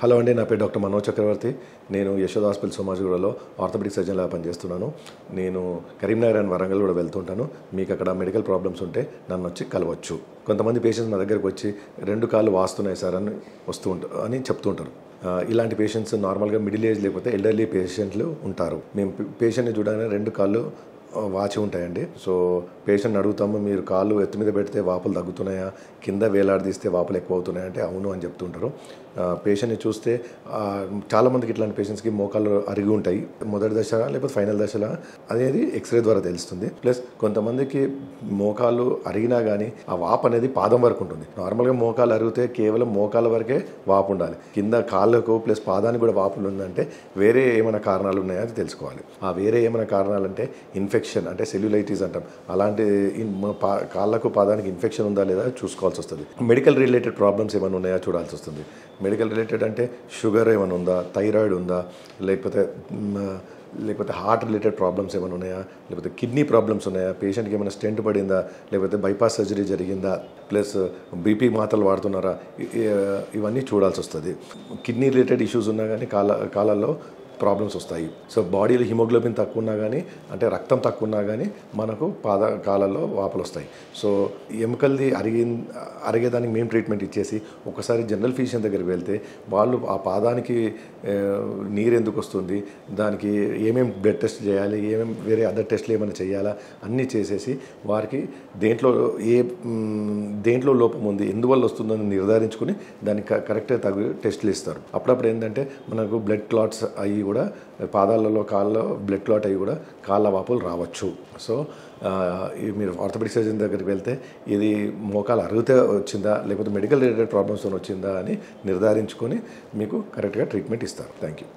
Hello అండి, నా పేరు డాక్టర్ మనోజ్ చక్రవర్తి. నేను యశోద హాస్పిటల్ సోమాజిగూడలో ఆర్థోపెడిక్ సర్జన్లా పనిచేస్తున్నాను. నేను కరీంనగర్ అండ్ వరంగల్ కూడా వెళ్తుంటాను. మీకు అక్కడ మెడికల్ ప్రాబ్లమ్స్ ఉంటే నన్ను వచ్చి కలవచ్చు. కొంతమంది పేషెంట్స్ మా దగ్గరకు వచ్చి 2 కాళ్ళు వాస్తున్నాయి సార్ అని చెప్తుంటారు. ఇలాంటి పేషెంట్స్ నార్మల్గా మిడిల్ ఏజ్ లేకపోతే ఎల్డర్లీ పేషెంట్లు ఉంటారు. మేము పేషెంట్ని చూడగానే 2 కాళ్ళు వాచి ఉంటాయండి. సో పేషెంట్ని అడుగుతాము, మీరు కాళ్ళు ఎత్తు మీద పెడితే వాపులు తగ్గుతున్నాయా, కింద వేలాడదీస్తే వాపులు ఎక్కువ అవుతున్నాయా అంటే అవును అని చెప్తుంటారు. పేషెంట్ని చూస్తే చాలామందికి ఇట్లాంటి పేషెంట్స్కి మోకాళ్ళు అరిగి ఉంటాయి. మొదటి దశ లేకపోతే ఫైనల్ దశలో అనేది ఎక్స్రే ద్వారా తెలుస్తుంది. ప్లస్ కొంతమందికి మోకాళ్ళు అరిగినా కానీ ఆ వాపు అనేది పాదం వరకు ఉంటుంది. నార్మల్గా మోకాలు అరిగితే కేవలం మోకాళ్ళ వరకే వాపు ఉండాలి. కింద కాళ్ళకు ప్లస్ పాదానికి కూడా వాపులు ఉందంటే వేరే ఏమైనా కారణాలు ఉన్నాయో అది తెలుసుకోవాలి. ఆ వేరే ఏమైనా కారణాలు అంటే ఇన్ఫెక్షన్, అంటే సెల్యులైటిస్ అంటాం. అలాంటి కాళ్ళకు పాదానికి ఇన్ఫెక్షన్ ఉందా లేదా చూసుకోవాల్సి వస్తుంది. మెడికల్ రిలేటెడ్ ప్రాబ్లమ్స్ ఏమైనా ఉన్నాయా చూడాల్సి వస్తుంది. మెడికల్ రిలేటెడ్ అంటే షుగర్ ఏమైనా ఉందా, థైరాయిడ్ ఉందా, లేకపోతే హార్ట్ రిలేటెడ్ ప్రాబ్లమ్స్ ఏమైనా ఉన్నాయా, లేకపోతే కిడ్నీ ప్రాబ్లమ్స్ ఉన్నాయా, పేషెంట్కి ఏమైనా స్టెంట్ పడిందా, లేకపోతే బైపాస్ సర్జరీ జరిగిందా, ప్లస్ బీపీ మాత్రలు వాడుతున్నారా, ఇవన్నీ చూడాల్సి వస్తుంది. కిడ్నీ రిలేటెడ్ ఇష్యూస్ ఉన్నా కానీ కాళ్ళల్లో ప్రాబ్లమ్స్ వస్తాయి. సో బాడీలో హిమోగ్లోబిన్ తక్కువ ఉన్నా కానీ, అంటే రక్తం తక్కువ ఉన్నా కానీ మనకు కాళ్ళల్లో వాపులు వస్తాయి. సో ఎముకలది అరిగేదానికి మేము ట్రీట్మెంట్ ఇచ్చేసి ఒకసారి జనరల్ ఫిజిషియన్ దగ్గరికి వెళ్తే వాళ్ళు ఆ పాదానికి నీరు ఎందుకు వస్తుంది, దానికి ఏమేమి బ్లడ్ టెస్ట్ చేయాలి, ఏమేమి వేరే అదర్ టెస్ట్లు ఏమైనా చేయాలా అన్నీ చేసేసి వారికి దేంట్లో లోపం ఉంది, ఎందువల్ల వస్తుందని నిర్ధారించుకుని దానికి కరెక్ట్గా తగు టెస్టులు ఇస్తారు. అప్పుడప్పుడు ఏంటంటే మనకు బ్లడ్ క్లాట్స్ అయ్యి కూడా పాదాలలో కాళ్ళలో బ్లడ్ క్లాట్ అయ్యి కూడా కాళ్ళ వాపులు రావచ్చు. సో మీరు ఆర్థోపెడిక్ సర్జన్ దగ్గరికి వెళ్తే ఇది మోకాలు అరిగితే వచ్చిందా లేకపోతే మెడికల్ రిలేటెడ్ ప్రాబ్లమ్స్తో వచ్చిందా అని నిర్ధారించుకొని మీకు కరెక్ట్గా ట్రీట్మెంట్ ఇస్తారు. Thank you.